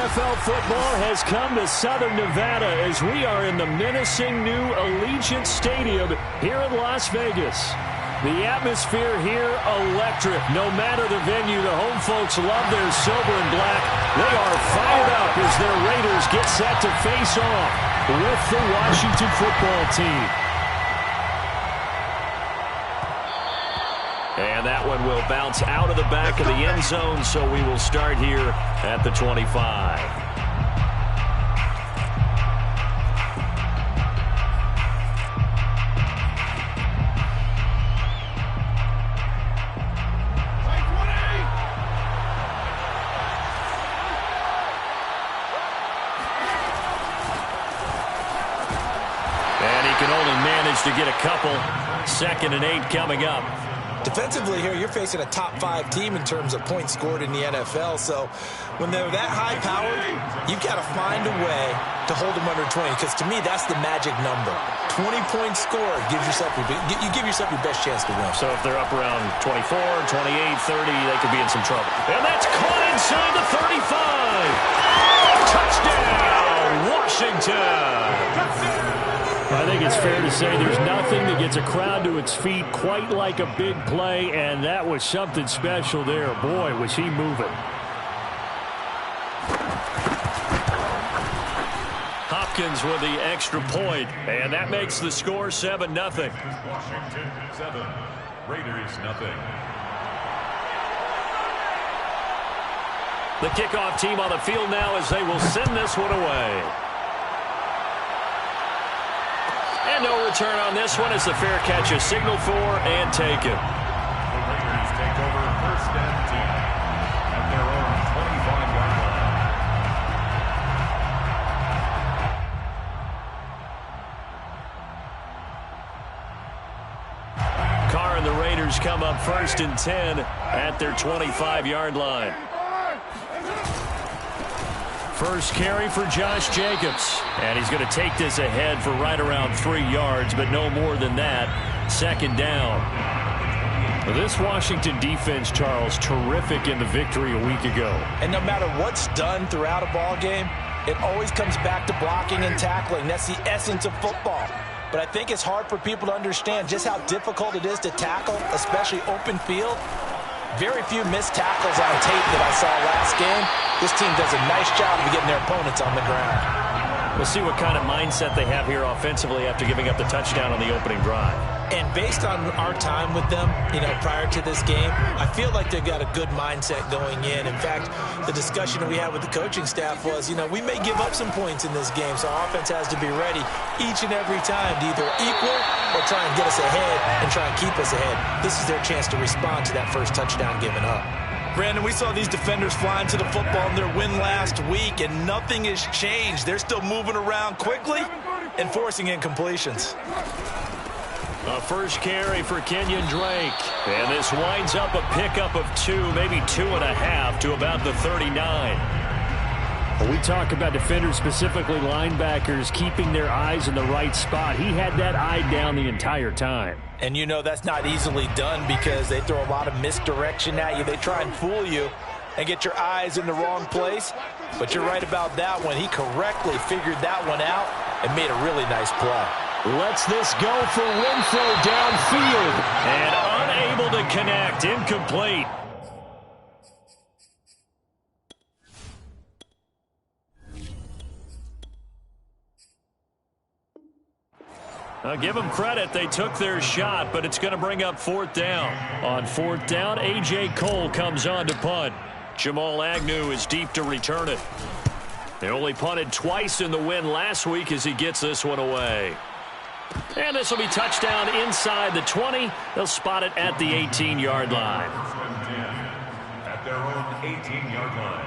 NFL football has come to Southern Nevada as we are in the menacing new Allegiant Stadium here in Las Vegas. The atmosphere here electric. No matter the venue, the home folks love their silver and black. They are fired up as their Raiders get set to face off with the Washington football team. And that one will bounce out of the back of the end zone, so we will start here at the 25. And he can only manage to get a couple. 2nd and 8 coming up. Defensively here, you're facing a top-5 team in terms of points scored in the NFL. So when they're that high-powered, you've got to find a way to hold them under 20. Because to me, that's the magic number. 20 points scored gives yourself you give yourself your best chance to win. So if they're up around 24, 28, 30, they could be in some trouble. And that's caught inside the 35. Touchdown, Washington. I think it's fair to say there's nothing that gets a crowd to its feet quite like a big play, and that was something special there. Boy, was he moving. Hopkins with the extra point, and that makes the score 7-0. Washington 7, Raiders 0. The kickoff team on the field now as they will send this one away. And no return on this one as the fair catch is signaled for and taken. The Raiders take over 1st and 10 at their own 25-yard line. Carr and the Raiders come up 1st and 10 at their 25-yard line. First carry for Josh Jacobs. And he's going to take this ahead for right around 3 yards, but no more than that. 2nd down. This Washington defense, Charles, terrific in the victory a week ago. And no matter what's done throughout a ball game, it always comes back to blocking and tackling. That's the essence of football. But I think it's hard for people to understand just how difficult it is to tackle, especially open field. Very few missed tackles on tape that I saw last game. This team does a nice job of getting their opponents on the ground. We'll see what kind of mindset they have here offensively after giving up the touchdown on the opening drive. And based on our time with them, prior to this game, I feel like they've got a good mindset going in. In fact, the discussion we had with the coaching staff was, we may give up some points in this game, so our offense has to be ready each and every time to either equal or try and get us ahead and try and keep us ahead. This is their chance to respond to that first touchdown given up. Brandon, we saw these defenders flying to the football in their win last week, and nothing has changed. They're still moving around quickly and forcing incompletions. A first carry for Kenyon Drake. And this winds up a pickup of 2, maybe 2.5 to about the 39. When we talk about defenders, specifically linebackers, keeping their eyes in the right spot, he had that eye down the entire time. And you know that's not easily done because they throw a lot of misdirection at you. They try and fool you and get your eyes in the wrong place. But you're right about that one. He correctly figured that one out and made a really nice play. Lets this go for Renfro downfield. And unable to connect. Incomplete. I'll give them credit. They took their shot, but it's going to bring up 4th down. On 4th down, A.J. Cole comes on to punt. Jamal Agnew is deep to return it. They only punted twice in the win last week as he gets this one away. And this will be touchdown inside the 20. They'll spot it at the 18-yard line. At their own 18-yard line.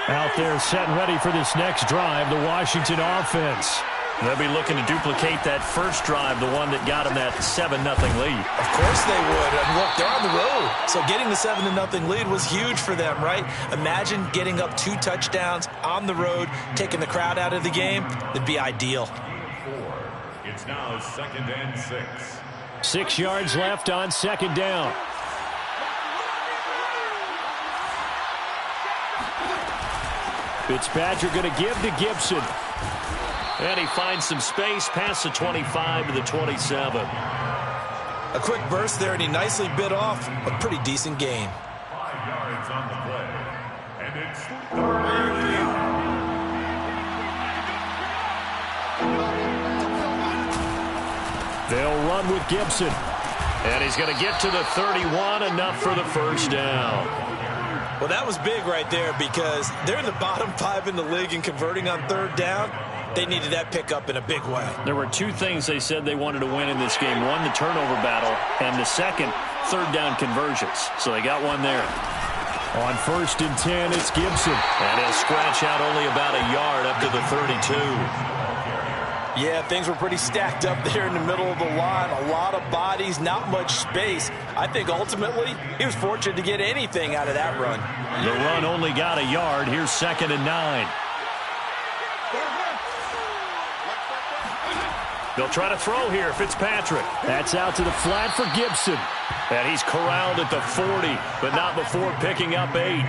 Out there set and ready for this next drive, the Washington offense. They'll be looking to duplicate that first drive, the one that got them that 7-0 lead. Of course they would. And look, they're on the road. So getting the 7-0 lead was huge for them, right? Imagine getting up 2 touchdowns on the road, taking the crowd out of the game. That'd be ideal. It's now 2nd and 6. 6 yards left on 2nd down. Fitzpatrick going to give to Gibson. And he finds some space past the 25 to the 27. A quick burst there, and he nicely bit off a pretty decent gain. 5 yards on the play. And it's 3rd down. They'll run with Gibson. And he's going to get to the 31, enough for the first down. Well, that was big right there because they're in the bottom 5 in the league and converting on 3rd down. They needed that pickup in a big way. There were 2 things they said they wanted to win in this game. One, the turnover battle, and the second, 3rd down conversions. So they got one there. On 1st and 10, it's Gibson. And he'll scratch out only about a yard up to the 32. Yeah, things were pretty stacked up there in the middle of the line. A lot of bodies, not much space. I think ultimately he was fortunate to get anything out of that run. The run only got a yard. Here's 2nd and 9. They'll try to throw here, Fitzpatrick. That's out to the flat for Gibson. And he's corralled at the 40, but not before picking up 8.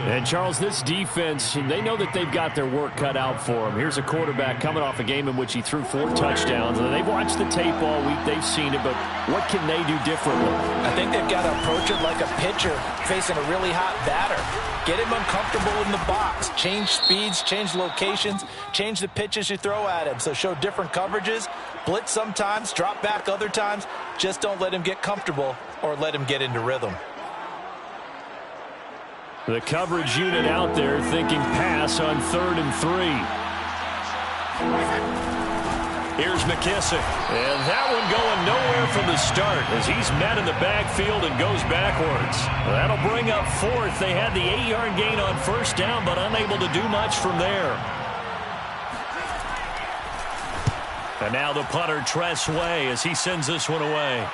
And, Charles, this defense, they know that they've got their work cut out for them. Here's a quarterback coming off a game in which he threw 4 touchdowns. And they've watched the tape all week. They've seen it, but what can they do differently? I think they've got to approach it like a pitcher facing a really hot batter. Get him uncomfortable in the box. Change speeds, change locations, change the pitches you throw at him. So show different coverages. Blitz sometimes, drop back other times. Just don't let him get comfortable or let him get into rhythm. The coverage unit out there thinking pass on 3rd and 3. Here's McKissick. And that one going nowhere from the start as he's met in the backfield and goes backwards. That'll bring up 4th. They had the 8-yard gain on 1st down, but unable to do much from there. And now the punter, Tress Way, as he sends this one away.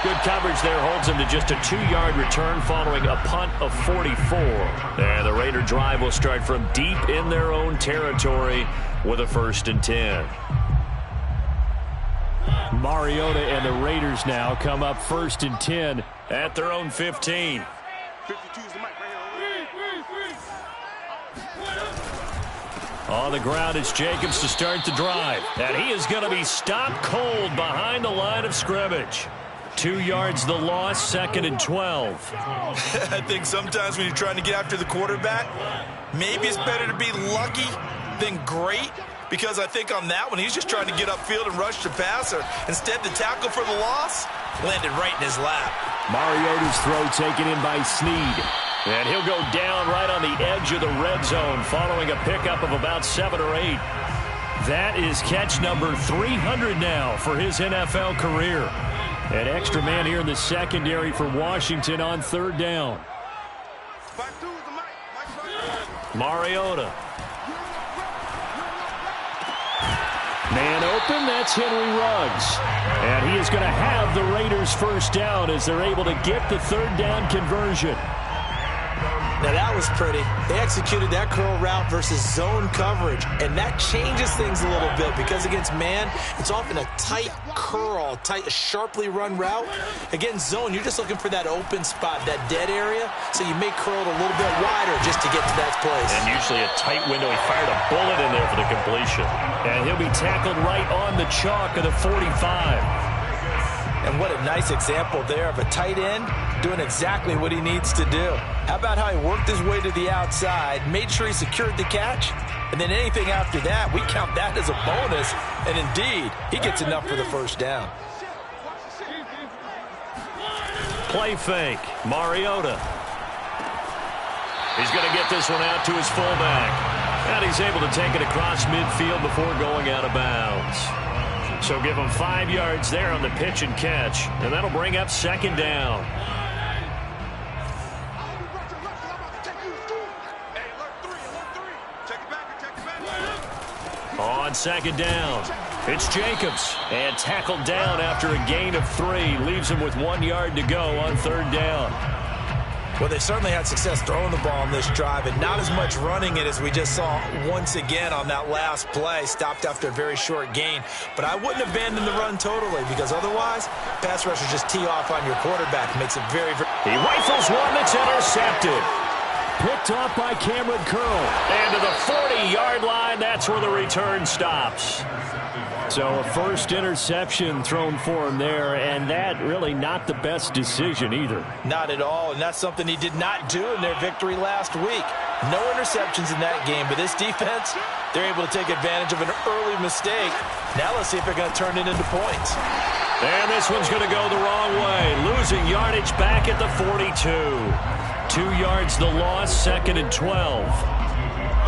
Good coverage there, holds him to just a 2-yard return following a punt of 44. And the Raider drive will start from deep in their own territory with a 1st and 10. Mariota and the Raiders now come up 1st and 10 at their own 15. On the ground, it's Jacobs to start the drive. And he is going to be stopped cold behind the line of scrimmage. 2 yards the loss, 2nd and 12. I think sometimes when you're trying to get after the quarterback, maybe it's better to be lucky than great, because I think on that one, he's just trying to get upfield and rush the passer. Instead, the tackle for the loss landed right in his lap. Mariota's throw taken in by Snead. And he'll go down right on the edge of the red zone following a pickup of about 7 or 8. That is catch number 300 now for his NFL career. An extra man here in the secondary for Washington on 3rd down. Mariota. Man open, that's Henry Ruggs. And he is going to have the Raiders first down as they're able to get the third down conversion. Now that was pretty. They executed that curl route versus zone coverage, and that changes things a little bit because against man, it's often a tight curl, sharply run route. Against zone, you're just looking for that open spot, that dead area, so you may curl it a little bit wider just to get to that place. And usually a tight window. He fired a bullet in there for the completion. And he'll be tackled right on the chalk of the 45. And what a nice example there of a tight end doing exactly what he needs to do. How about how he worked his way to the outside, made sure he secured the catch, and then anything after that, we count that as a bonus. And indeed, he gets enough for the first down. Play fake, Mariota. He's going to get this one out to his fullback. And he's able to take it across midfield before going out of bounds. So give him 5 yards there on the pitch and catch, and that'll bring up second down. On second down, it's Jacobs, and tackled down after a gain of 3. Leaves him with 1 yard to go on third down. Well, they certainly had success throwing the ball on this drive, and not as much running it as we just saw once again on that last play. Stopped after a very short gain. But I wouldn't abandon the run totally, because otherwise, pass rushers just tee off on your quarterback. Makes it very, very... He rifles one that's intercepted. Picked off by Cameron Curl. And to the 40-yard line, that's where the return stops. So a first interception thrown for him there, and that really not the best decision either. Not at all, and that's something he did not do in their victory last week. No interceptions in that game, but this defense, they're able to take advantage of an early mistake. Now let's see if they're going to turn it into points. And this one's going to go the wrong way. Losing yardage back at the 42. 2 yards the loss, 2nd and 12.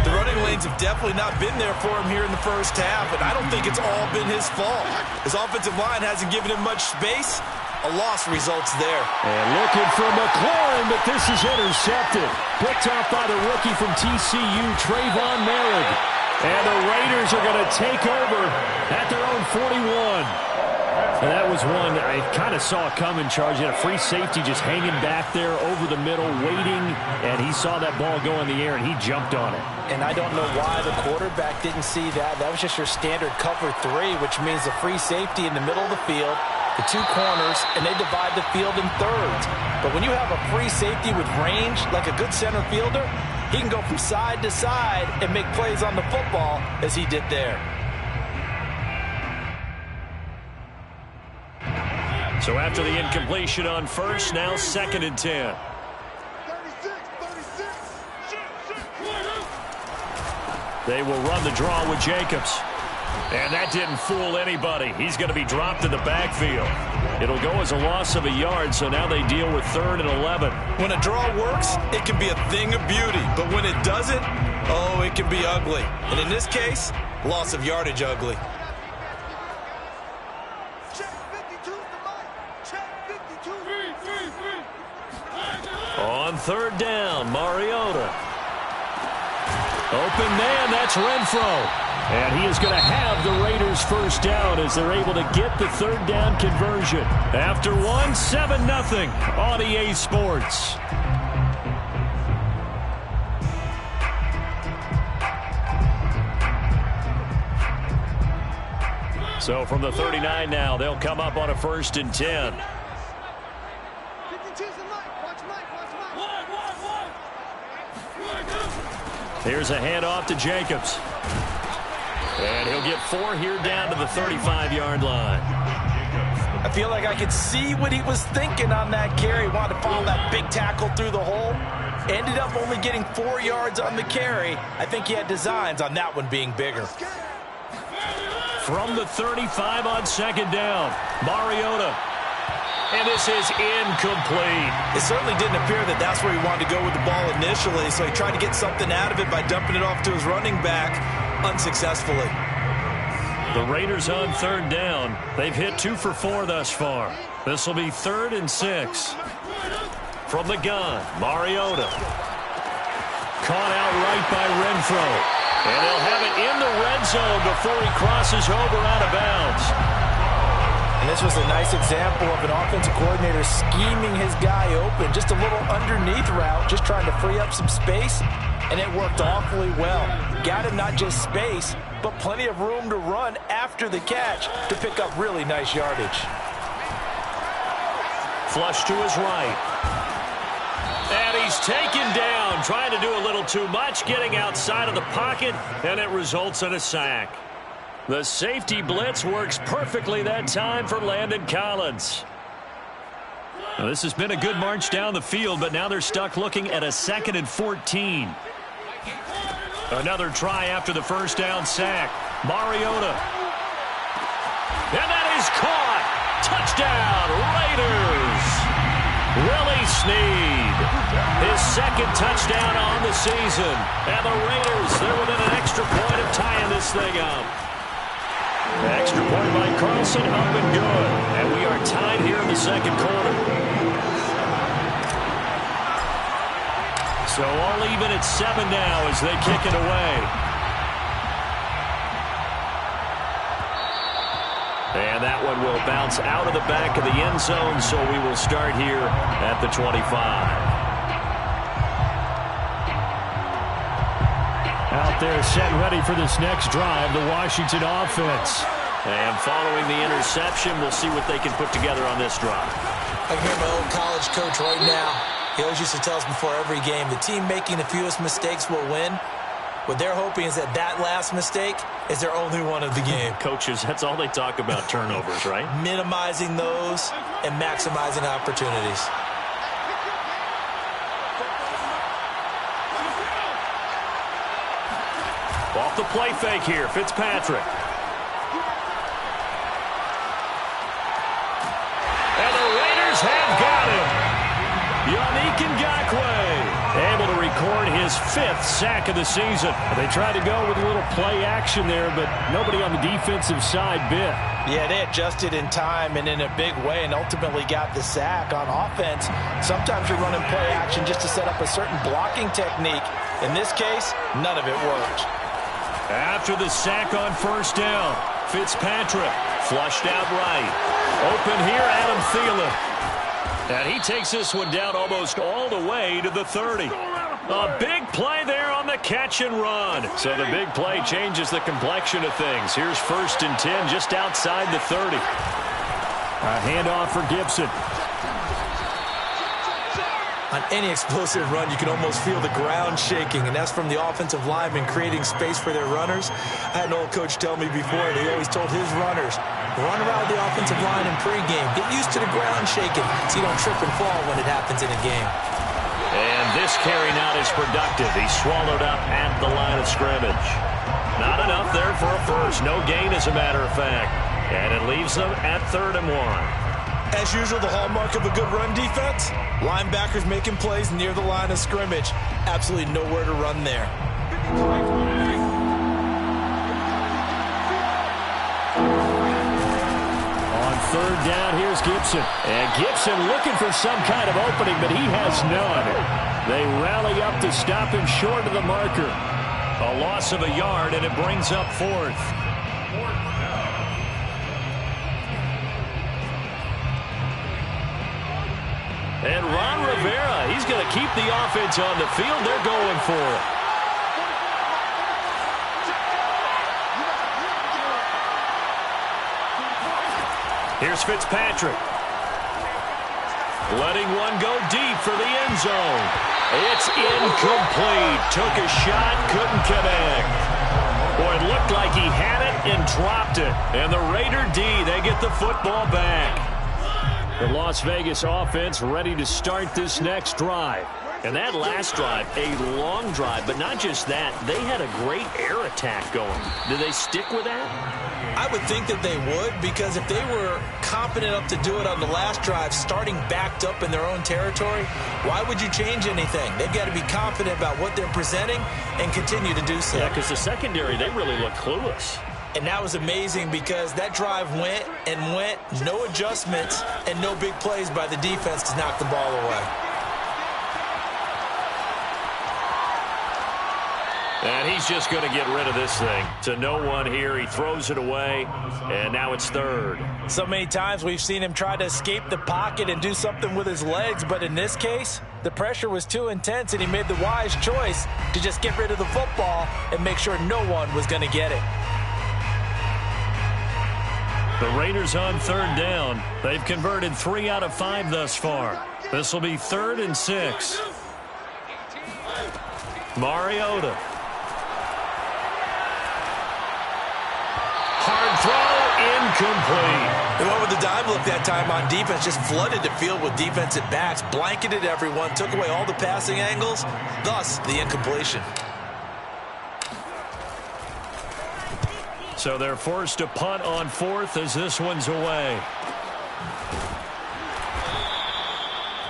The running lanes have definitely not been there for him here in the first half, and I don't think it's all been his fault. His offensive line hasn't given him much space. A loss results there. And looking for McLaurin, but this is intercepted. Picked off by the rookie from TCU, Trayvon Merrick. And the Raiders are going to take over at their own 41. And that was one I kind of saw coming, Charge. He had a free safety just hanging back there over the middle, waiting, and he saw that ball go in the air, and he jumped on it. And I don't know why the quarterback didn't see that. That was just your standard cover 3, which means the free safety in the middle of the field, the 2 corners, and they divide the field in thirds. But when you have a free safety with range, like a good center fielder, he can go from side to side and make plays on the football as he did there. So after the incompletion on first, now 2nd and 10. They will run the draw with Jacobs. And that didn't fool anybody. He's going to be dropped in the backfield. It'll go as a loss of a yard, so now they deal with 3rd and 11. When a draw works, it can be a thing of beauty. But when it doesn't, oh, it can be ugly. And in this case, loss of yardage ugly. On 3rd down, Mariota. Open man, that's Renfro. And he is going to have the Raiders first down as they're able to get the 3rd down conversion. After 7-0 on EA Sports. So from the 39 now, they'll come up on a 1st and 10. Here's a handoff to Jacobs. And he'll get 4 here down to the 35-yard line. I feel like I could see what he was thinking on that carry. Wanted to follow that big tackle through the hole. Ended up only getting 4 yards on the carry. I think he had designs on that one being bigger. From the 35 on 2nd down, Mariota. And this is incomplete. It certainly didn't appear that that's where he wanted to go with the ball initially, so he tried to get something out of it by dumping it off to his running back unsuccessfully. The Raiders on 3rd down. They've hit 2 for 4 thus far. This will be 3rd and 6. From the gun, Mariota. Caught out right by Renfro. And they'll have it in the red zone before he crosses over out of bounds. And this was a nice example of an offensive coordinator scheming his guy open. Just a little underneath route, just trying to free up some space, and it worked awfully well. Got him not just space, but plenty of room to run after the catch to pick up really nice yardage. Flush to his right. And he's taken down, trying to do a little too much, getting outside of the pocket, and it results in a sack. The safety blitz works perfectly that time for Landon Collins. Now, this has been a good march down the field, but now they're stuck looking at a 2nd and 14. Another try after the first down sack. Mariota. And that is caught. Touchdown, Raiders. Willie Snead. His 2nd touchdown on the season. And the Raiders, they're within an extra point of tying this thing up. Extra point by Carlson, up and good. And we are tied here in the 2nd quarter. So all even at 7 now as they kick it away. And that one will bounce out of the back of the end zone, so we will start here at the 25. Out there set ready for this next drive, the Washington offense. And following the interception, we'll see what they can put together on this drive. I can hear my old college coach right now. He always used to tell us before every game, the team making the fewest mistakes will win. What they're hoping is that that last mistake is their only one of the game. Coaches, that's all they talk about, turnovers, right? Minimizing those and maximizing opportunities. Off the play fake here, Fitzpatrick. And the Raiders have got him. Yannick Ngakoue able to record his 5th sack of the season. They tried to go with a little play action there, but nobody on the defensive side bit. Yeah, they adjusted in time and in a big way and ultimately got the sack on offense. Sometimes you're running play action just to set up a certain blocking technique. In this case, none of it worked. After the sack on first down, Fitzpatrick flushed out right. Open here, Adam Thielen. And he takes this one down almost all the way to the 30. A big play there on the catch and run. So the big play changes the complexion of things. Here's 1st and 10 just outside the 30. A handoff for Gibson. On any explosive run, you can almost feel the ground shaking, and that's from the offensive linemen creating space for their runners. I had an old coach tell me before, and he always told his runners, run around the offensive line in pregame. Get used to the ground shaking so you don't trip and fall when it happens in a game. And this carry not as productive. He's swallowed up at the line of scrimmage. Not enough there for a first. No gain, as a matter of fact. And it leaves them at 3rd and 1. As usual, the hallmark of a good run defense, linebackers making plays near the line of scrimmage. Absolutely nowhere to run there. On 3rd down, here's Gibson. And Gibson looking for some kind of opening, but he has none. They rally up to stop him short of the marker. A loss of a yard, and it brings up 4th. And Ron Rivera, he's going to keep the offense on the field. They're going for it. Here's Fitzpatrick. Letting one go deep for the end zone. It's incomplete. Took a shot, couldn't connect. Boy, it looked like he had it and dropped it. And the Raider D, they get the football back. The Las Vegas offense ready to start this next drive. And that last drive, a long drive, but not just that. They had a great air attack going. Do they stick with that? I would think that they would, because if they were confident enough to do it on the last drive, starting backed up in their own territory, why would you change anything? They've got to be confident about what they're presenting and continue to do so. Yeah, because the secondary, they really look clueless. And that was amazing because that drive went and went, no adjustments, and no big plays by the defense to knock the ball away. And he's just going to get rid of this thing. To no one here. He throws it away, and now it's third. So many times we've seen him try to escape the pocket and do something with his legs, but in this case, the pressure was too intense, and he made the wise choice to just get rid of the football and make sure no one was going to get it. The Raiders on third down. They've converted 3 out of 5 thus far. This will be 3rd and 6. Mariota. Hard throw, incomplete. They went with the dime look that time on defense, just flooded the field with defensive backs, blanketed everyone, took away all the passing angles, thus the incompletion. So they're forced to punt on 4th as this one's away.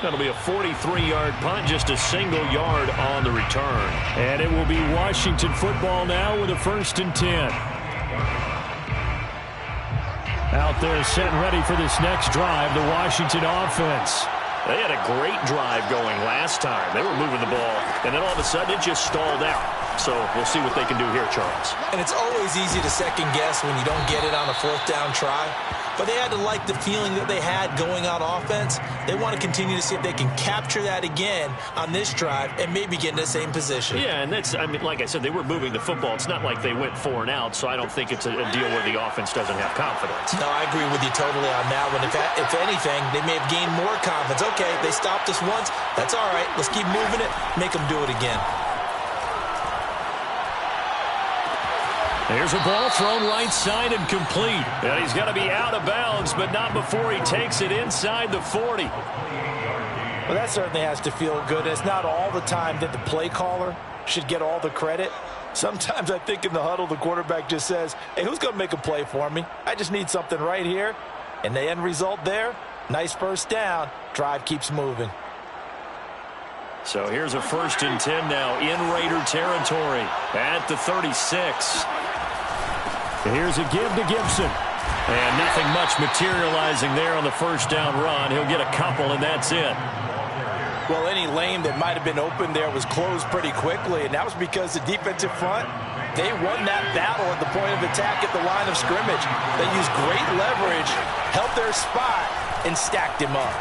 That'll be a 43-yard punt, just a single yard on the return. And it will be Washington football now with a 1st and 10. Out there set and ready for this next drive, the Washington offense. They had a great drive going last time. They were moving the ball, and then all of a sudden it just stalled out. So we'll see what they can do here, Charles. And it's always easy to second guess when you don't get it on a 4th down try. But they had to like the feeling that they had going on offense. They want to continue to see if they can capture that again on this drive and maybe get in the same position. Yeah, and that's, I mean, like I said, they were moving the football. It's not like they went 4 and out, so I don't think it's a deal where the offense doesn't have confidence. No, I agree with you totally on that one. If anything, they may have gained more confidence. Okay, they stopped us once. That's all right. Let's keep moving it. Make them do it again. Here's a ball thrown right side and complete. And he's got to be out of bounds, but not before he takes it inside the 40. Well, that certainly has to feel good. It's not all the time that the play caller should get all the credit. Sometimes I think in the huddle, the quarterback just says, hey, who's going to make a play for me? I just need something right here. And the end result there, nice 1st down. Drive keeps moving. So here's a 1st and 10 now in Raider territory at the 36. Here's a give to Gibson. And nothing much materializing there on the 1st down run. He'll get a couple, and that's it. Well, any lane that might have been open there was closed pretty quickly, and that was because the defensive front, they won that battle at the point of attack at the line of scrimmage. They used great leverage, held their spot, and stacked him up.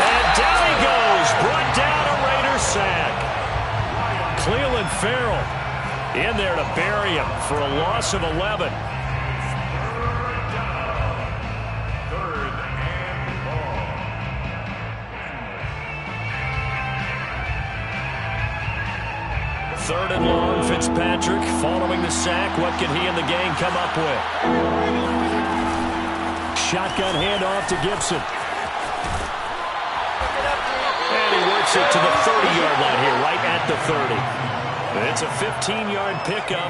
And down he goes. Brought down a Raider sack. Cleveland Farrell in there to bury him for a loss of 11. 3rd and long, Fitzpatrick following the sack. What can he and the gang come up with? Shotgun handoff to Gibson. And he works it to the 30-yard line here, right at the 30. It's a 15-yard pickup,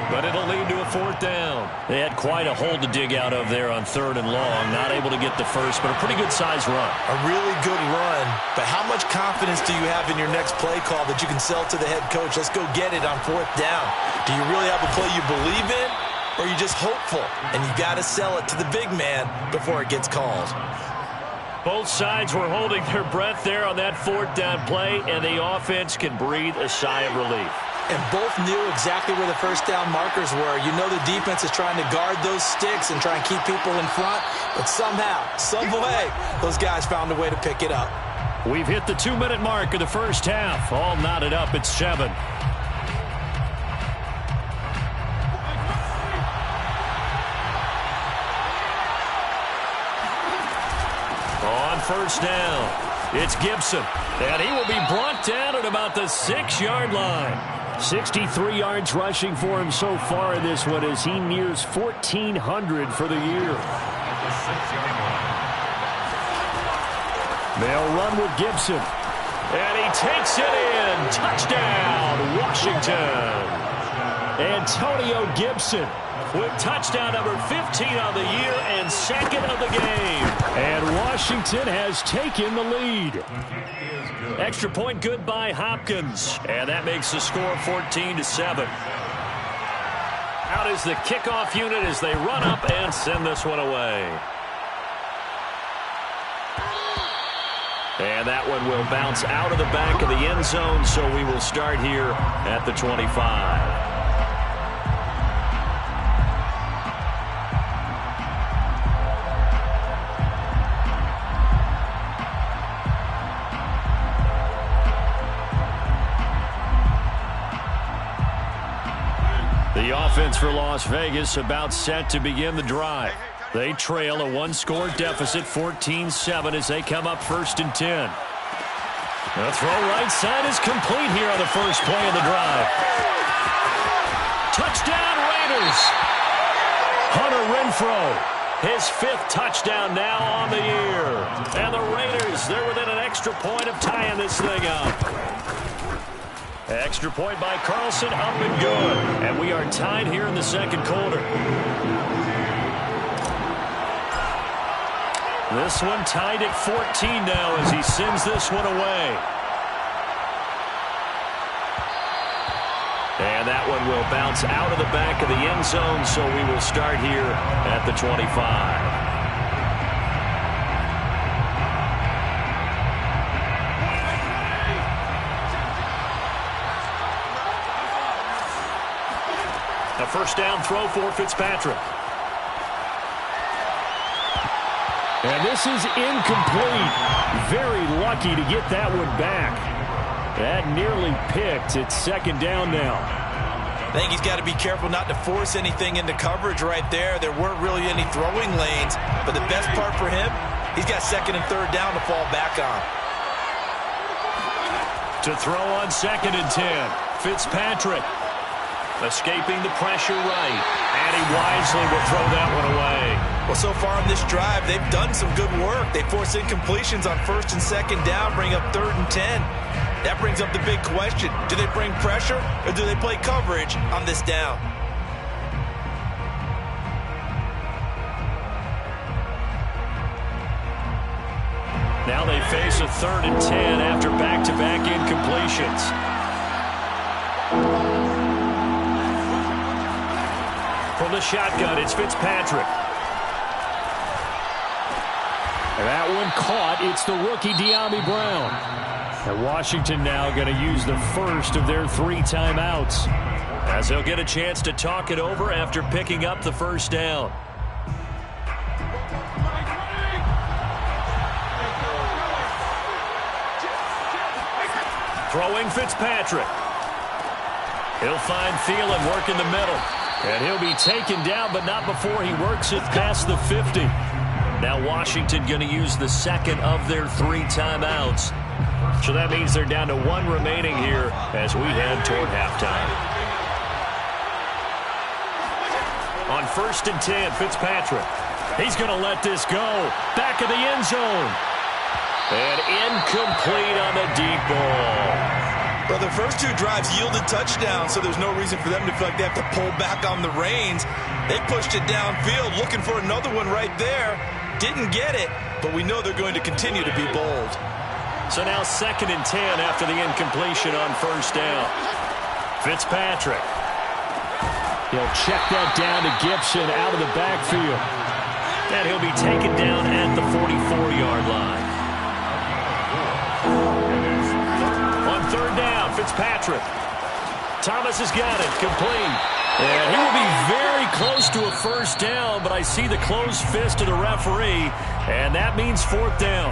but it'll lead to a 4th down. They had quite a hole to dig out of there on 3rd and long. Not able to get the first, but a pretty good-sized run. A really good run, but how much confidence do you have in your next play call that you can sell to the head coach? Let's go get it on 4th down. Do you really have a play you believe in, or are you just hopeful? And you got to sell it to the big man before it gets called. Both sides were holding their breath there on that 4th down play, and the offense can breathe a sigh of relief. And both knew exactly where the 1st down markers were. You know the defense is trying to guard those sticks and try and keep people in front, but somehow, some way, those guys found a way to pick it up. We've hit the 2-minute mark of the first half. All knotted up at 7. On 1st down, it's Gibson, and he will be brought down at about the 6-yard line. 63 yards rushing for him so far in this one as he nears 1,400 for the year. They'll run with Gibson, and he takes it in. Touchdown, Washington. Antonio Gibson with touchdown number 15 on the year and 2nd of the game. And Washington has taken the lead. Extra point good by Hopkins. And that makes the score 14-7. Out is the kickoff unit as they run up and send this one away. And that one will bounce out of the back of the end zone, so we will start here at the 25. The offense for Las Vegas about set to begin the drive. They trail a one-score deficit, 14-7, as they come up 1st and 10. The throw right side is complete here on the first play of the drive. Touchdown, Raiders! Hunter Renfrow, his 5th touchdown now on the year. And the Raiders, they're within an extra point of tying this thing up. Extra point by Carlson, up and good. And we are tied here in the second quarter. This one tied at 14 now as he sends this one away. And that one will bounce out of the back of the end zone, so we will start here at the 25. A first down throw for Fitzpatrick. And this is incomplete. Very lucky to get that one back. That nearly picked. It's 2nd down now. I think he's got to be careful not to force anything into coverage right there. There weren't really any throwing lanes. But the best part for him, he's got 2nd and 3rd down to fall back on. To throw on 2nd and 10. Fitzpatrick. Escaping the pressure right. And he wisely will throw that one away. Well, so far in this drive, they've done some good work. They force incompletions on 1st and 2nd down, bring up 3rd and 10. That brings up the big question. Do they bring pressure or do they play coverage on this down? Now they face a 3rd and 10 after back-to-back incompletions. From the shotgun, it's Fitzpatrick. And that one caught. It's the rookie De'Ami Brown. And Washington now going to use the first of their 3 timeouts, as they'll get a chance to talk it over after picking up the first down. Throwing Fitzpatrick. He'll find Thielen work in the middle. And he'll be taken down, but not before he works it past the 50. Now Washington going to use the 2nd of their 3 timeouts. So that means they're down to 1 remaining here as we head toward halftime. On 1st and 10, Fitzpatrick. He's going to let this go. Back of the end zone. And incomplete on the deep ball. Well, the first 2 drives yielded touchdowns, so there's no reason for them to feel like they have to pull back on the reins. They pushed it downfield, looking for another one right there. Didn't get it, but we know they're going to continue to be bold. So now 2nd and 10 after the incompletion on 1st down. Fitzpatrick. He'll check that down to Gibson out of the backfield. And he'll be taken down at the 44-yard line. On 3rd down, Fitzpatrick. Thomas has got it, complete. And he will be very close to a first down, but I see the closed fist of the referee, and that means 4th down.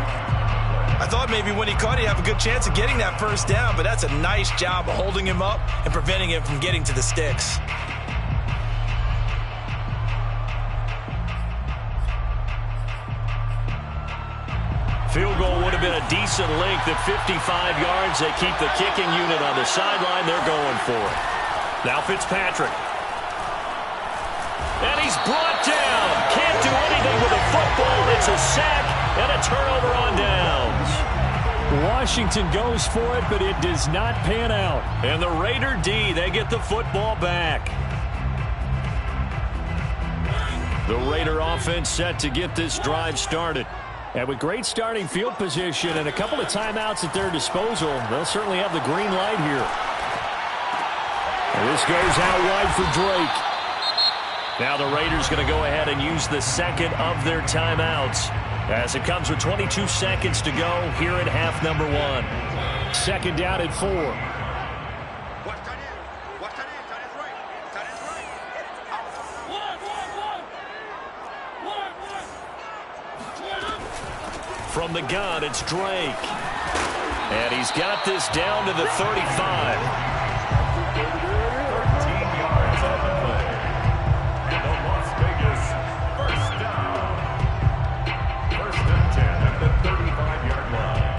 I thought maybe when he caught it, he'd have a good chance of getting that first down, but that's a nice job of holding him up and preventing him from getting to the sticks. Field goal would have been a decent length at 55 yards. They keep the kicking unit on the sideline. They're going for it. Now Fitzpatrick. And he's brought down. Can't do anything with a football. It's a sack and a turnover on downs. Washington goes for it, but it does not pan out. And the Raider D, they get the football back. The Raider offense set to get this drive started. And with great starting field position and a couple of timeouts at their disposal, they'll certainly have the green light here. And this goes out wide for Drake. Now the Raiders going to go ahead and use the second of their timeouts as it comes with 22 seconds to go here in half number 1. Second down at 4. From the gun, it's Drake. And he's got this down to the 35. 13 yards on the play. And the Las Vegas first down. First and 10 at the 35-yard line.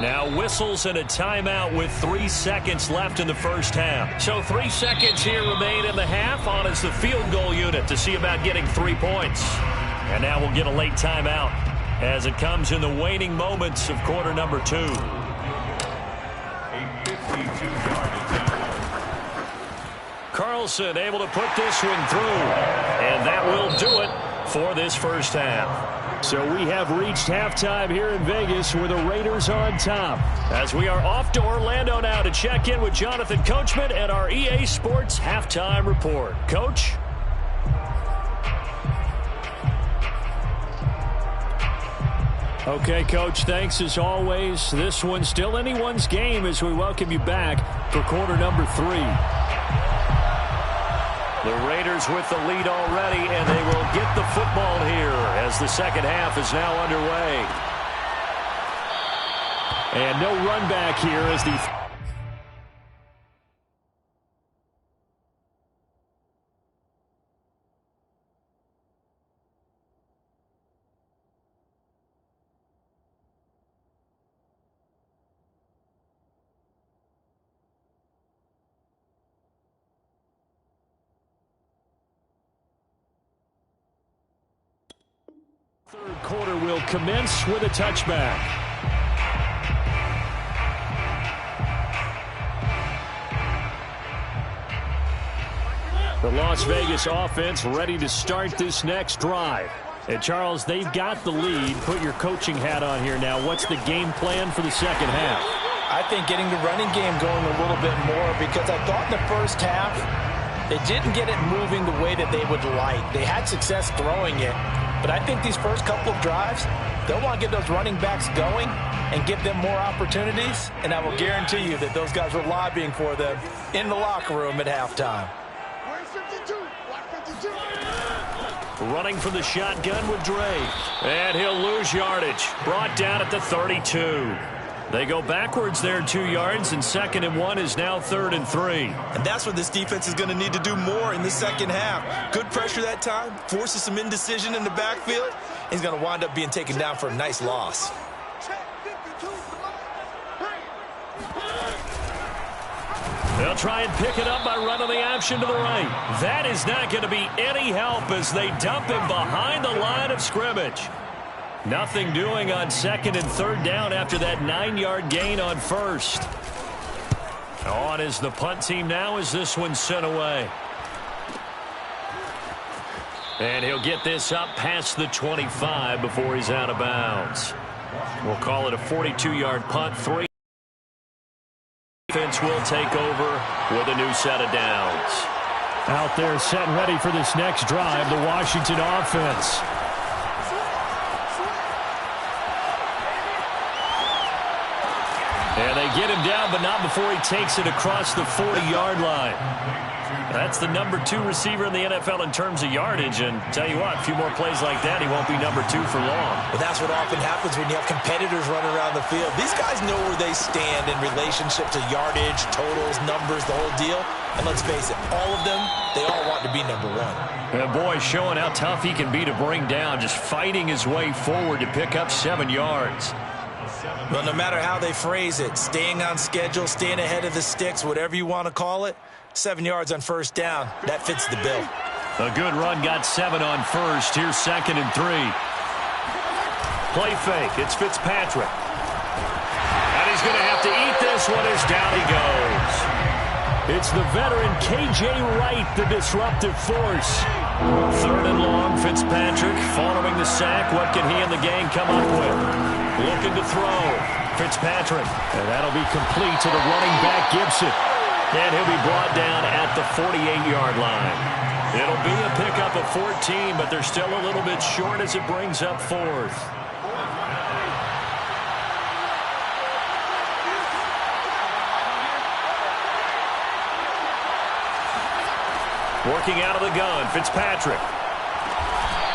Now whistles and a timeout with 3 seconds left in the first half. So 3 seconds here remain in the half on as the field goal unit to see about getting 3 points. And now we'll get a late timeout as it comes in the waning moments of quarter number 2. A 52-yard attempt. Carlson able to put this one through. And that will do it for this first half. So we have reached halftime here in Vegas where the Raiders are on top. As we are off to Orlando now to check in with Jonathan Coachman and our EA Sports halftime report. Coach? Okay, Coach, thanks as always. This one's still anyone's game as we welcome you back for quarter number 3. The Raiders with the lead already, and they will get the football here as the second half is now underway. And no run back here as the... Third quarter will commence with a touchback. The Las Vegas offense ready to start this next drive. And Charles, they've got the lead. Put your coaching hat on here now. What's the game plan for the second half? I think getting the running game going a little bit more, because I thought in the first half they didn't get it moving the way that they would like. They had success throwing it. But I think these first couple of drives, they'll want to get those running backs going and give them more opportunities. And I will guarantee you that those guys were lobbying for them in the locker room at halftime. Running from the shotgun with Drake. And he'll lose yardage. Brought down at the 32. They go backwards there 2 yards, and 2nd and 1 is now 3rd and 3. And that's what this defense is going to need to do more in the second half. Good pressure that time, forces some indecision in the backfield. He's going to wind up being taken down for a nice loss. They'll try and pick it up by running the option to the right. That is not going to be any help as they dump him behind the line of scrimmage. Nothing doing on 2nd and 3rd down after that 9-yard gain on 1st. On is the punt team now as this one's sent away. And he'll get this up past the 25 before he's out of bounds. We'll call it a 42-yard punt. 3. Defense will take over with a new set of downs. Out there set and ready for this next drive, the Washington offense. And they get him down, but not before he takes it across the 40-yard line. That's the number 2 receiver in the NFL in terms of yardage. And tell you what, a few more plays like that, he won't be number 2 for long. But that's what often happens when you have competitors running around the field. These guys know where they stand in relationship to yardage, totals, numbers, the whole deal. And let's face it, all of them, they all want to be number 1. And boy, showing how tough he can be to bring down, just fighting his way forward to pick up 7 yards. Well, no matter how they phrase it, staying on schedule, staying ahead of the sticks, whatever you want to call it, 7 yards on 1st down, that fits the bill. A good run, got 7 on 1st. Here's 2nd and 3. Play fake, it's Fitzpatrick. And he's going to have to eat this one as down he goes. It's the veteran K.J. Wright, the disruptive force. 3rd and long, Fitzpatrick following the sack. What can he and the gang come up with? Looking to throw. Fitzpatrick. And that'll be complete to the running back, Gibson. And he'll be brought down at the 48-yard line. It'll be a pickup of 14, but they're still a little bit short as it brings up fourth. Working out of the gun, Fitzpatrick.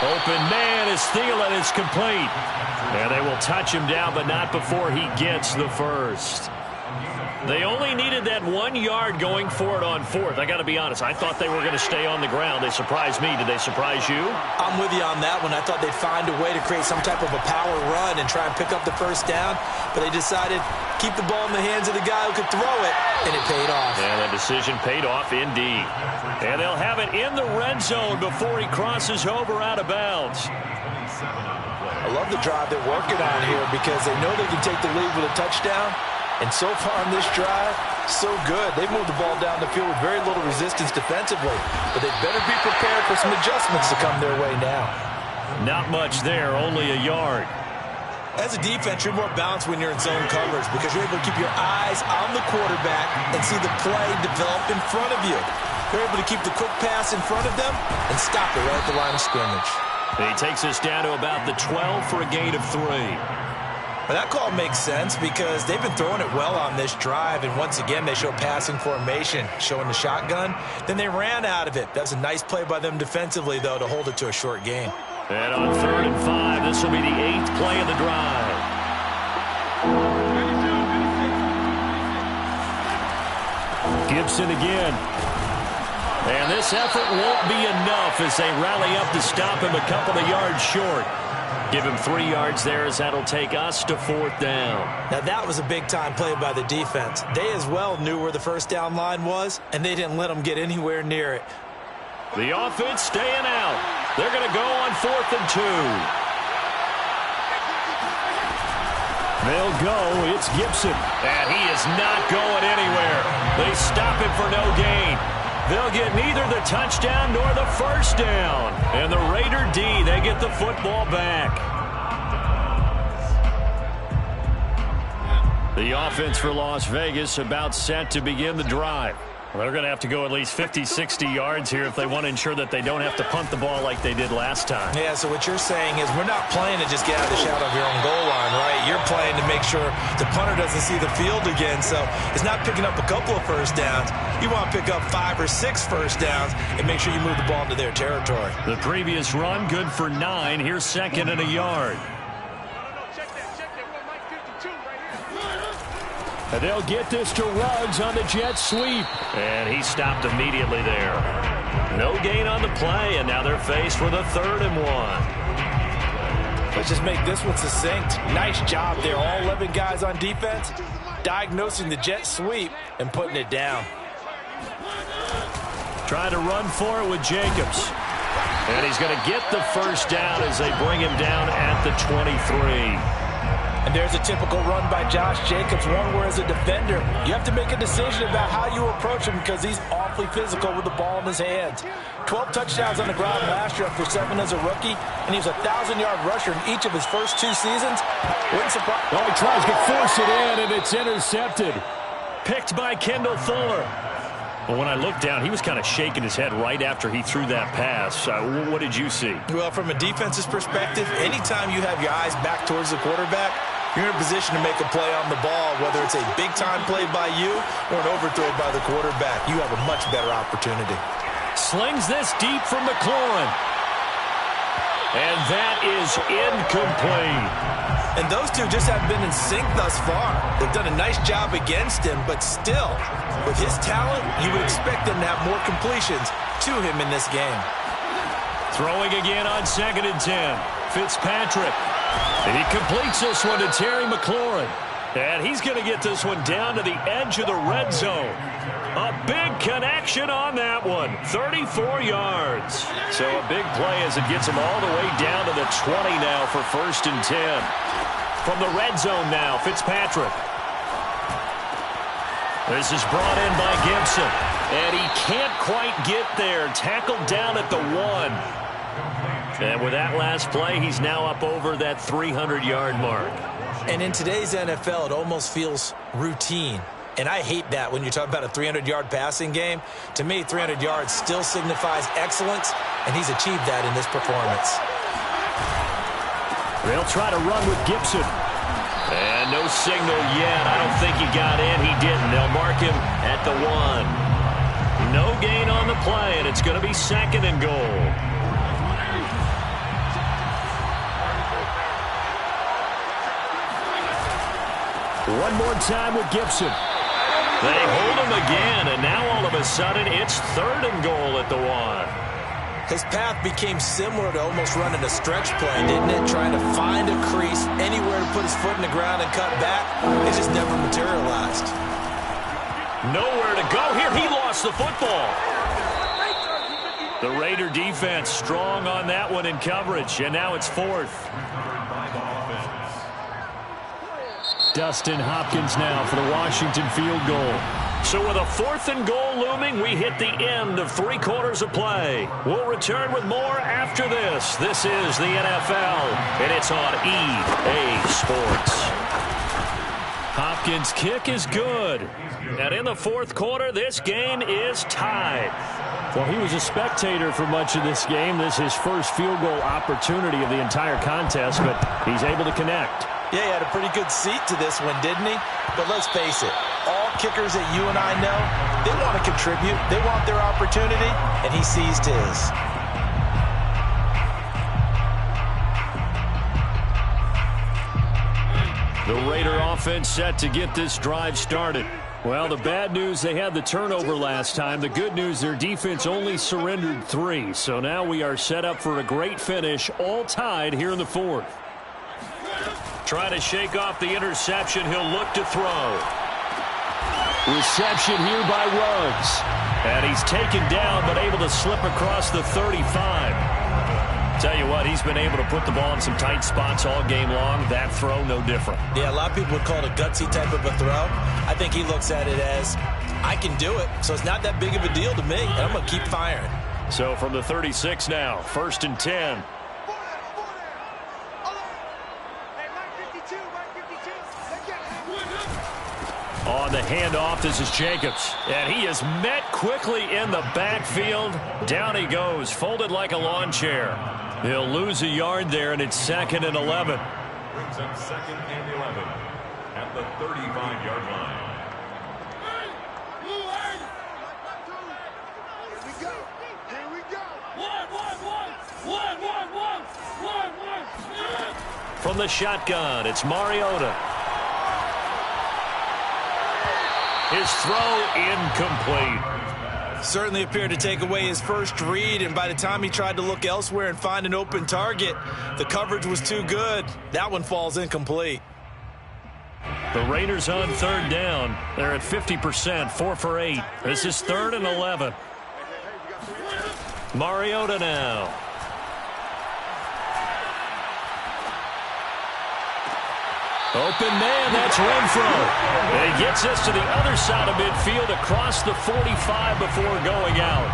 Open man is Thielen. It's complete. And they will touch him down, but not before he gets the first. They only needed that 1 yard going for it on fourth. I got to be honest. I thought they were going to stay on the ground. They surprised me. Did they surprise you? I'm with you on that one. I thought they'd find a way to create some type of a power run and try and pick up the first down. But they decided keep the ball in the hands of the guy who could throw it, and it paid off. And that decision paid off indeed. And they'll have it in the red zone before he crosses over out of bounds. I love the drive they're working on here because they know they can take the lead with a touchdown. And so far on this drive, so good. They've moved the ball down the field with very little resistance defensively. But they better be prepared for some adjustments to come their way now. Not much there, only a yard. As a defense, you're more balanced when you're in zone coverage because you're able to keep your eyes on the quarterback and see the play develop in front of you. You're able to keep the quick pass in front of them and stop it right at the line of scrimmage. And he takes us down to about the 12 for a gain of 3. Well, that call makes sense because they've been throwing it well on this drive, and once again they show passing formation, showing the shotgun. Then they ran out of it. That was a nice play by them defensively, though, to hold it to a short game. And on 3rd and 5, this will be the 8th play of the drive. Gibson again. And this effort won't be enough as they rally up to stop him a couple of yards short. Give him 3 yards there as that'll take us to 4th down. Now that was a big-time play by the defense. They as well knew where the first down line was, and they didn't let them get anywhere near it. The offense staying out. They're going to go on 4th and 2. They'll go. It's Gibson. And he is not going anywhere. They stop him for no gain. They'll get neither the touchdown nor the first down. And the Raider D, they get the football back. The offense for Las Vegas about set to begin the drive. They're going to have to go at least 50, 60 yards here if they want to ensure that they don't have to punt the ball like they did last time. Yeah, so what you're saying is we're not playing to just get out of the shadow of your own goal line, right? You're playing to make sure the punter doesn't see the field again. So it's not picking up a couple of first downs. You want to pick up 5 or 6 first downs and make sure you move the ball into their territory. The previous run, good for 9. Here's 2nd and a yard. And they'll get this to Ruggs on the jet sweep. And he stopped immediately there. No gain on the play, and now they're faced with a 3rd and 1. Let's just make this one succinct. Nice job there. All 11 guys on defense diagnosing the jet sweep and putting it down. Trying to run for it with Jacobs. And he's going to get the first down as they bring him down at the 23. And there's a typical run by Josh Jacobs, one where as a defender, you have to make a decision about how you approach him because he's awfully physical with the ball in his hands. 12 touchdowns on the ground last year after 7 as a rookie, and he was a 1,000-yard rusher in each of his first 2 seasons. Wouldn't surprise. Oh, he tries to force it in, and it's intercepted. Picked by Kendall Fuller. Well, when I looked down, he was kind of shaking his head right after he threw that pass. What did you see? Well, from a defense's perspective, anytime you have your eyes back towards the quarterback, you're in a position to make a play on the ball, whether it's a big-time play by you or an overthrow by the quarterback. You have a much better opportunity. Slings this deep from McLaurin. And that is incomplete. And those two just haven't been in sync thus far. They've done a nice job against him, but still, with his talent, you would expect them to have more completions to him in this game. Throwing again on 2nd and 10. Fitzpatrick. And he completes this one to Terry McLaurin. And he's going to get this one down to the edge of the red zone. A big connection on that one. 34 yards. So a big play as it gets him all the way down to the 20 now for 1st and 10. From the red zone now, Fitzpatrick. This is brought in by Gibson. And he can't quite get there. Tackled down at the 1. And with that last play, he's now up over that 300-yard mark. And in today's NFL, it almost feels routine. And I hate that when you're talking about a 300-yard passing game. To me, 300 yards still signifies excellence, and he's achieved that in this performance. They'll try to run with Gibson. And no signal yet. I don't think he got in. He didn't. They'll mark him at the 1. No gain on the play, and it's going to be 2nd and goal. One more time with Gibson. They hold him again, and now all of a sudden it's 3rd and goal at the 1. His path became similar to almost running a stretch play, didn't it? Trying to find a crease, anywhere to put his foot in the ground and cut back. It just never materialized. Nowhere to go here. He lost the football. The Raider defense strong on that one in coverage, and now it's 4th. Dustin Hopkins now for the Washington field goal. So with a 4th and goal looming, we hit the end of 3 quarters of play. We'll return with more after this. This is the NFL, and it's on EA Sports. Hopkins' kick is good. And in the 4th quarter, this game is tied. Well, he was a spectator for much of this game. This is his first field goal opportunity of the entire contest, but he's able to connect. Yeah, he had a pretty good seat to this one, didn't he? But let's face it, all kickers that you and I know, they want to contribute. They want their opportunity, and he seized his. The Raider offense set to get this drive started. Well, the bad news, they had the turnover last time. The good news, their defense only surrendered 3. So now we are set up for a great finish, all tied here in the 4th. Trying to shake off the interception. He'll look to throw. Reception here by Ruggs. And he's taken down, but able to slip across the 35. Tell you what, he's been able to put the ball in some tight spots all game long. That throw, no different. Yeah, a lot of people would call it a gutsy type of a throw. I think he looks at it as, I can do it, so it's not that big of a deal to me, and I'm going to keep firing. So from the 36 now, 1st and 10. On the handoff, this is Jacobs. And he is met quickly in the backfield. Down he goes, folded like a lawn chair. He'll lose a yard there, and it's 2nd and 11. Brings up 2nd and 11 at the 35-yard line. Here we go. From the shotgun, it's Mariota. His throw incomplete. Certainly appeared to take away his first read, and by the time he tried to look elsewhere and find an open target, the coverage was too good. That one falls incomplete. The Raiders on 3rd down. They're at 50%, 4 for 8. This is 3rd and 11. Mariota now. Open man, that's Renfro. And he gets us to the other side of midfield across the 45 before going out.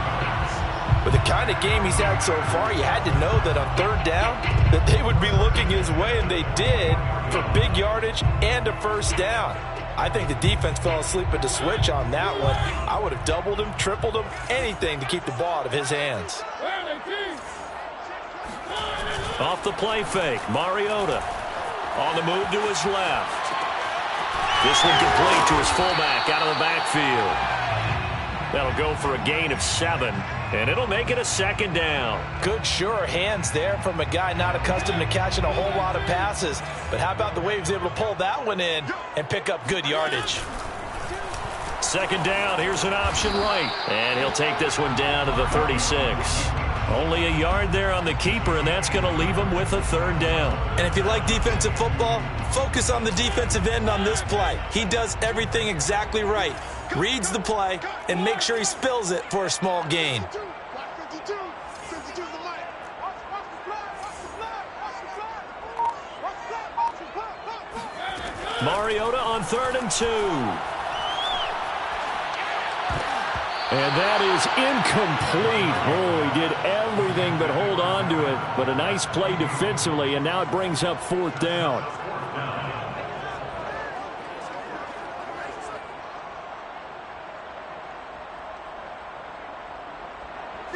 With the kind of game he's had so far, you had to know that on 3rd down that they would be looking his way, and they did, for big yardage and a 1st down. I think the defense fell asleep at the switch on that one. I would have doubled him, tripled him, anything to keep the ball out of his hands. Off the play fake, Mariota. On the move to his left. This one complete to his fullback out of the backfield. That'll go for a gain of 7, and it'll make it a 2nd down. Good, sure hands there from a guy not accustomed to catching a whole lot of passes. But how about the way he was able to pull that one in and pick up good yardage? 2nd down, here's an option right. And he'll take this one down to the 36. Only a yard there on the keeper, and that's going to leave him with a 3rd down. And if you like defensive football, focus on the defensive end on this play. He does everything exactly right. Reads the play and makes sure he spills it for a small gain. Mariota on 3rd and 2. And that is incomplete. Oh, he did everything but hold on to it. But a nice play defensively, and now it brings up 4th down.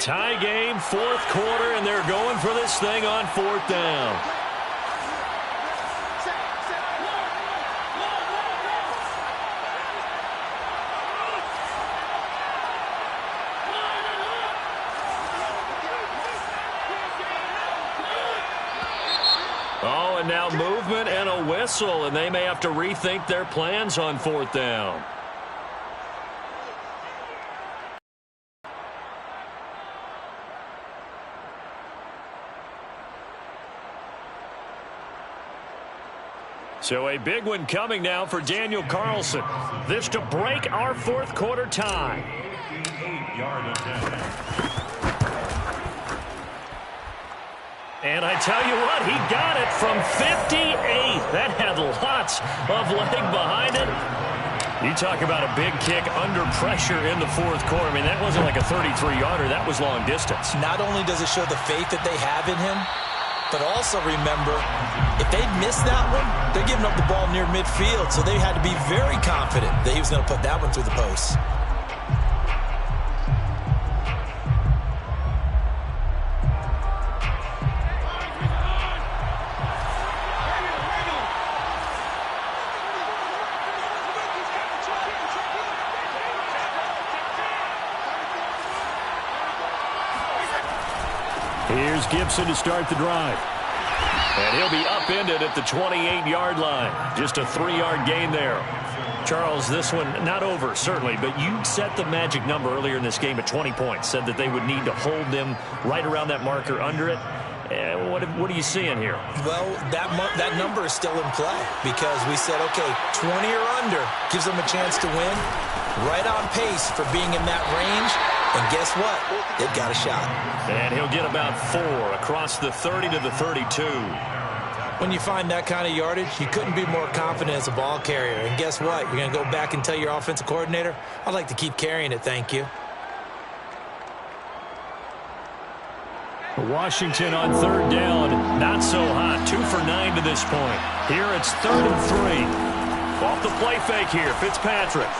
Tie game, fourth quarter, and they're going for this thing on fourth down. Oh, and now movement and a whistle, and they may have to rethink their plans on fourth down. So a big one coming now for Daniel Carlson. This to break our fourth quarter tie. And I tell you what, he got it from 58. That had lots of leg behind it. You talk about a big kick under pressure in the fourth quarter. I mean, that wasn't like a 33-yarder. That was long distance. Not only does it show the faith that they have in him, but also remember, if they miss that one, they're giving up the ball near midfield, so they had to be very confident that he was going to put that one through the post. Here's Gibson to start the drive. And he'll be upended at the 28-yard line. Just a 3-yard gain there. Charles, this one not over, certainly, but you set the magic number earlier in this game at 20 points. Said that they would need to hold them right around that marker under it. What are you seeing here? Well, that number is still in play because we said, okay, 20 or under gives them a chance to win. Right on pace for being in that range. And guess what? They've got a shot. And he'll get about 4 across the 30 to the 32. When you find that kind of yardage, you couldn't be more confident as a ball carrier. And guess what? You're going to go back and tell your offensive coordinator, I'd like to keep carrying it, thank you. Washington on third down, not so hot. 2 for 9 to this point. Here it's 3rd and 3. Off the play fake here, Fitzpatrick.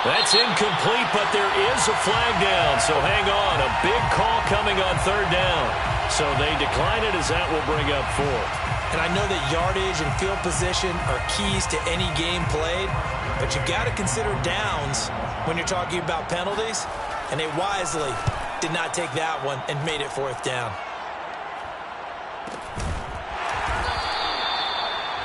That's incomplete, but there is a flag down, so hang on. A big call coming on third down. So they decline it as that will bring up 4th. And I know that yardage and field position are keys to any game played, but you've got to consider downs when you're talking about penalties, and they wisely did not take that one and made it 4th down.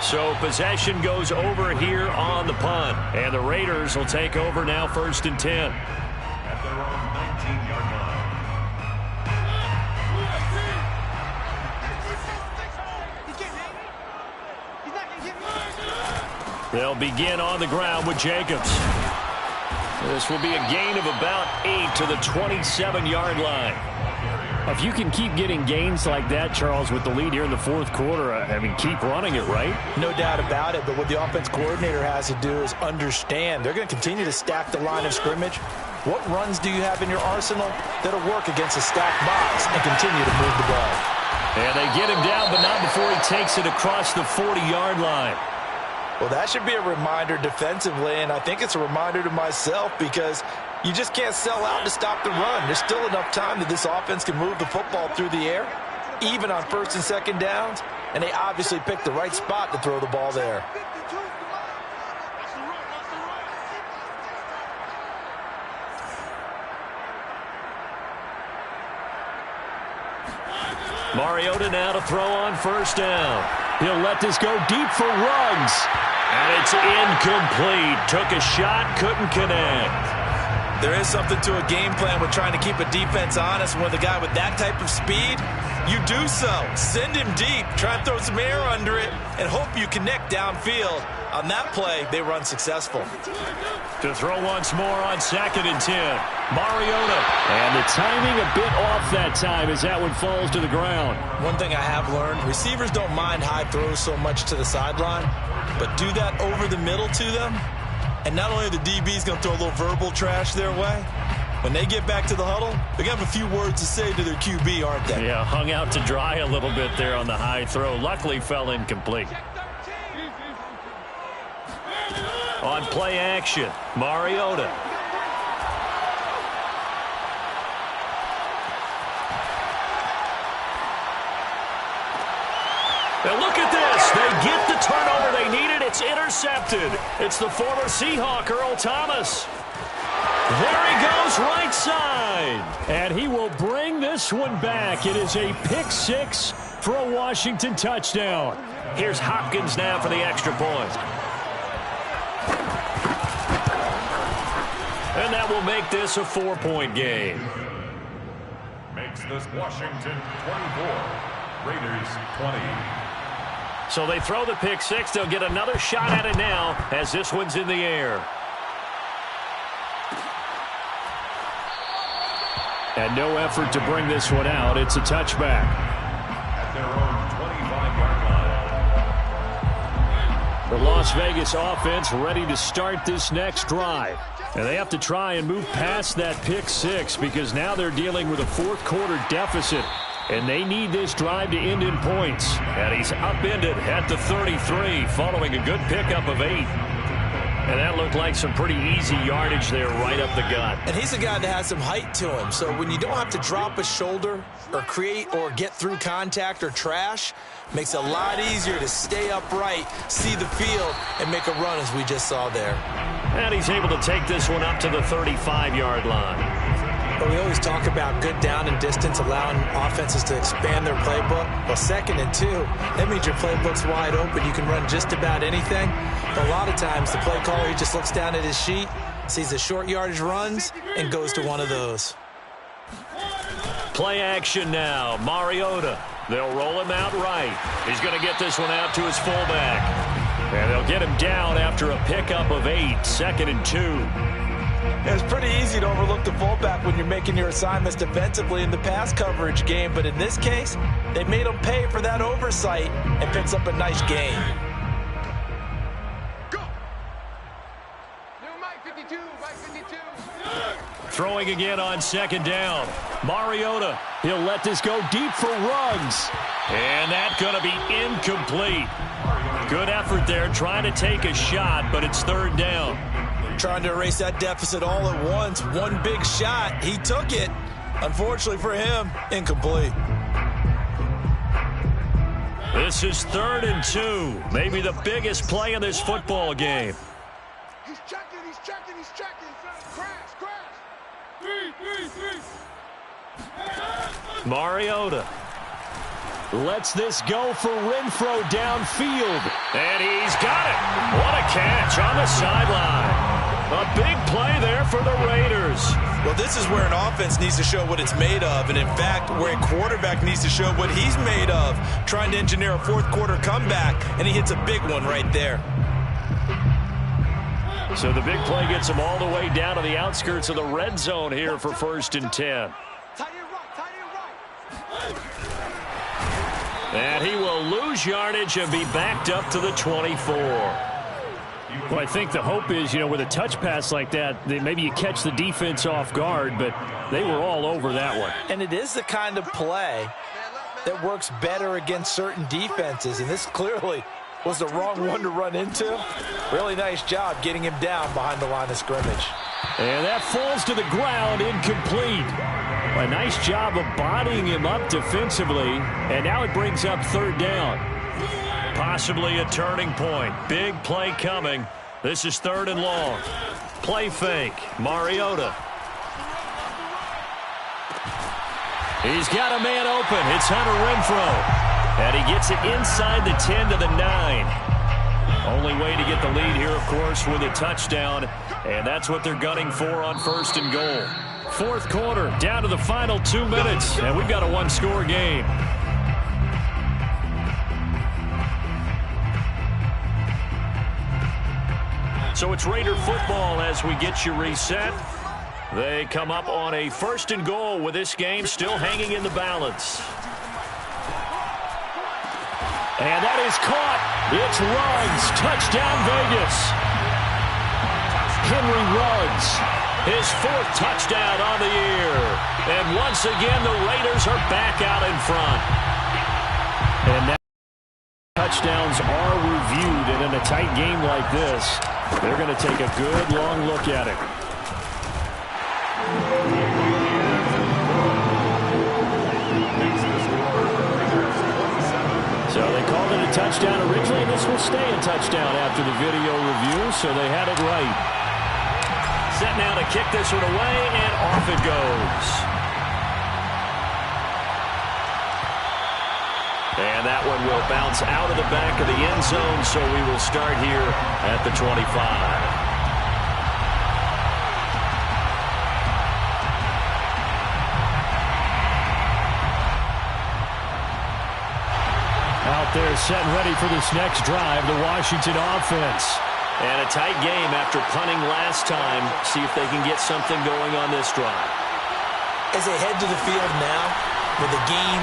So possession goes over here on the punt. And the Raiders will take over now 1st and 10. At their own 19-yard line. They'll begin on the ground with Jacobs. This will be a gain of about 8 to the 27-yard line. If you can keep getting gains like that, Charles, with the lead here in the fourth quarter, I mean, keep running it, right? No doubt about it, but what the offense coordinator has to do is understand. They're going to continue to stack the line of scrimmage. What runs do you have in your arsenal that'll work against a stacked box and continue to move the ball? And they get him down, but not before he takes it across the 40-yard line. Well, that should be a reminder defensively, and I think it's a reminder to myself because you just can't sell out to stop the run. There's still enough time that this offense can move the football through the air, even on 1st and 2nd downs, and they obviously picked the right spot to throw the ball there. Mariota now to throw on 1st down. He'll let this go deep for Ruggs. And it's incomplete. Took a shot, couldn't connect. There is something to a game plan with trying to keep a defense honest. When the guy with that type of speed, you do so. Send him deep. Try and throw some air under it and hope you connect downfield. On that play, they run successful. To throw once more on 2nd and 10. Mariota. And the timing a bit off that time as that one falls to the ground. One thing I have learned, receivers don't mind high throws so much to the sideline, but do that over the middle to them, and not only are the DBs going to throw a little verbal trash their way, when they get back to the huddle, they're going to have a few words to say to their QB, aren't they? Yeah, hung out to dry a little bit there on the high throw. Luckily fell incomplete. On play action, Mariota. turnover they needed. It's intercepted. It's the former Seahawk, Earl Thomas. There he goes, right side. And he will bring this one back. It is a pick six for a Washington touchdown. Here's Hopkins now for the extra point. And that will make this a 4-point game. Makes this Washington 24, Raiders 20. So they throw the pick six. They'll get another shot at it now as this one's in the air. And no effort to bring this one out. It's a touchback. At their own 25-yard line. The Las Vegas offense ready to start this next drive. And they have to try and move past that pick six because now they're dealing with a fourth-quarter deficit. And they need this drive to end in points. And he's upended at the 33 following a good pickup of 8. And that looked like some pretty easy yardage there right up the gut. And he's a guy that has some height to him. So when you don't have to drop a shoulder or create or get through contact or trash, makes it a lot easier to stay upright, see the field, and make a run as we just saw there. And he's able to take this one up to the 35-yard line. But we always talk about good down and distance, allowing offenses to expand their playbook. Well, 2nd and 2, that means your playbook's wide open. You can run just about anything. But a lot of times, the play caller, he just looks down at his sheet, sees the short yardage runs, and goes to one of those. Play action now. Mariota. They'll roll him out right. He's going to get this one out to his fullback. And they'll get him down after a pickup of 8, 2nd and 2. It's pretty easy to overlook the fullback when you're making your assignments defensively in the pass coverage game, but in this case, they made him pay for that oversight and picks up a nice gain. Go! New Mike 52, Mike 52. Throwing again on 2nd down. Mariota, he'll let this go deep for Ruggs. And that's going to be incomplete. Good effort there trying to take a shot, but it's 3rd down. Trying to erase that deficit all at once. One big shot. He took it. Unfortunately for him, incomplete. This is 3rd and 2. Maybe the biggest play in this football game. He's checking, he's checking, he's checking. Crash, crash. Mariota lets this go for Renfro downfield. And he's got it. What a catch on the sideline. A big play there for the Raiders. Well, this is where an offense needs to show what it's made of. And, in fact, where a quarterback needs to show what he's made of. Trying to engineer a fourth-quarter comeback, and he hits a big one right there. So the big play gets him all the way down to the outskirts of the red zone here for 1st and 10. And he will lose yardage and be backed up to the 24. Well, I think the hope is, with a touch pass like that, maybe you catch the defense off guard, but they were all over that one. And it is the kind of play that works better against certain defenses, and this clearly was the wrong one to run into. Really nice job getting him down behind the line of scrimmage. And that falls to the ground, incomplete. A nice job of bodying him up defensively, and now it brings up 3rd down. Possibly a turning point. Big play coming. This is 3rd and long. Play fake. Mariota. He's got a man open. It's Hunter Renfro. And he gets it inside the 10 to the 9. Only way to get the lead here, of course, with a touchdown. And that's what they're gunning for on 1st and goal. 4th quarter, down to the final 2 minutes. And we've got a one-score game. So it's Raider football as we get you reset. They come up on a 1st and goal with this game still hanging in the balance. And that is caught. It's Ruggs. Touchdown, Vegas. Henry Ruggs. His 4th touchdown on the year. And once again, the Raiders are back out in front. And now touchdowns are reviewed. And in a tight game like this, they're going to take a good long look at it. So they called it a a touchdown originally, and this will stay a touchdown after the video review, so they had it right. Set now to kick this one away, and off it goes. And that one will bounce out of the back of the end zone, so we will start here at the 25. Out there set and ready for this next drive, the Washington offense. And a tight game after punting last time. See if they can get something going on this drive. As they head to the field now, with the game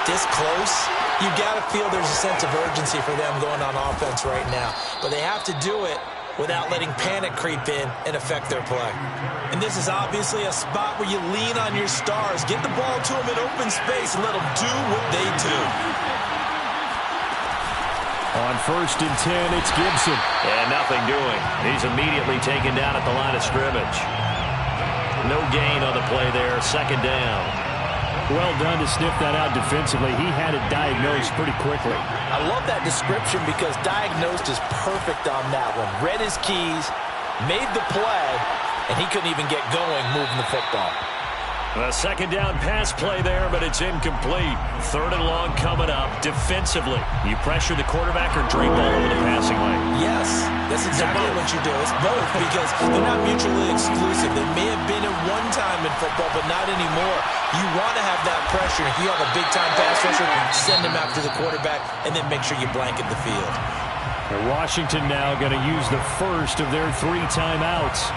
this close, you got to feel there's a sense of urgency for them going on offense right now. But they have to do it without letting panic creep in and affect their play. And this is obviously a spot where you lean on your stars. Get the ball to them in open space and let them do what they do. On 1st and 10, it's Gibson. And nothing doing. He's immediately taken down at the line of scrimmage. No gain on the play there. 2nd down. Well done to sniff that out defensively. He had it diagnosed pretty quickly. I love that description because diagnosed is perfect on that one. Read his keys, made the play, and he couldn't even get going moving the football. A 2nd down pass play there, but it's incomplete. 3rd and long coming up. Defensively, you pressure the quarterback or drain ball over the passing lane? Yes, that's exactly what you do. It's both because they're not mutually exclusive. They may have been at one time in football, but not anymore. You want to have that pressure. If you have a big-time pass rusher, send him after the quarterback, and then make sure you blanket the field. And Washington now going to use the first of their 3 timeouts.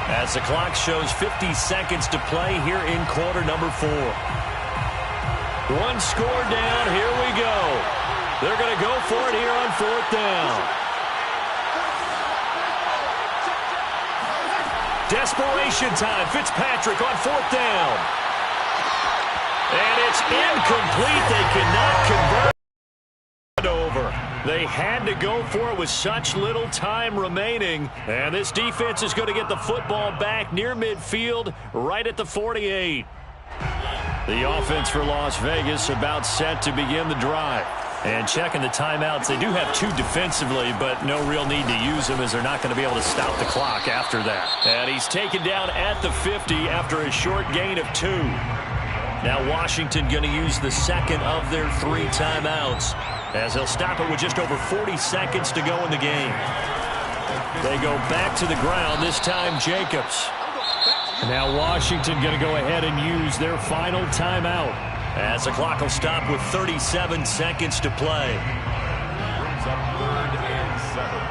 As the clock shows 50 seconds to play here in quarter number 4. 1 score down. Here we go. They're going to go for it here on 4th down. Desperation time. Fitzpatrick on 4th down. And it's incomplete. They cannot convert it over. They had to go for it with such little time remaining. And this defense is going to get the football back near midfield, right at the 48. The offense for Las Vegas about set to begin the drive. And checking the timeouts, they do have 2 defensively, but no real need to use them as they're not going to be able to stop the clock after that. And he's taken down at the 50 after a short gain of 2. Now Washington going to use the 2nd of their 3 timeouts, as they'll stop it with just over 40 seconds to go in the game. They go back to the ground, this time Jacobs. Now Washington going to go ahead and use their final timeout, as the clock will stop with 37 seconds to play. Brings up 3rd and 7.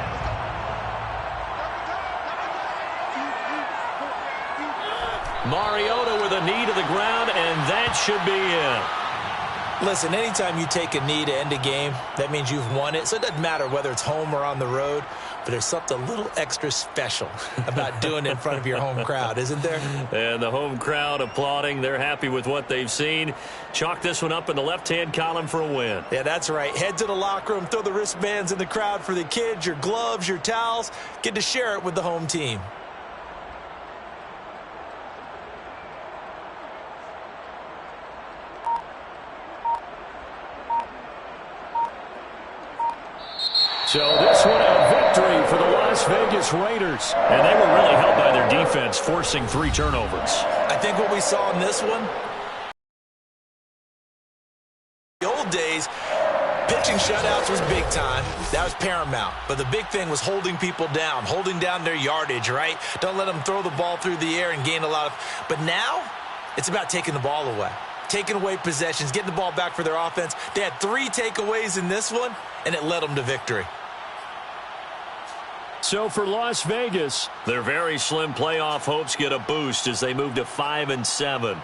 Mariota with a knee to the ground, and that should be it. Listen, anytime you take a knee to end a game, that means you've won it. So it doesn't matter whether it's home or on the road, but there's something a little extra special about doing it in front of your home crowd, isn't there? And the home crowd applauding. They're happy with what they've seen. Chalk this one up in the left-hand column for a win. Yeah, that's right. Head to the locker room, throw the wristbands in the crowd for the kids, your gloves, your towels. Get to share it with the home team. So this one a victory for the Las Vegas Raiders. And they were really helped by their defense, forcing 3 turnovers. I think what we saw in this one, the old days, pitching shutouts was big time. That was paramount. But the big thing was holding people down, holding down their yardage, right? Don't let them throw the ball through the air and gain a lot of. But now it's about taking the ball away, taking away possessions, getting the ball back for their offense. They had 3 takeaways in this one, and it led them to victory. So for Las Vegas, their very slim playoff hopes get a boost as they move to 5-7.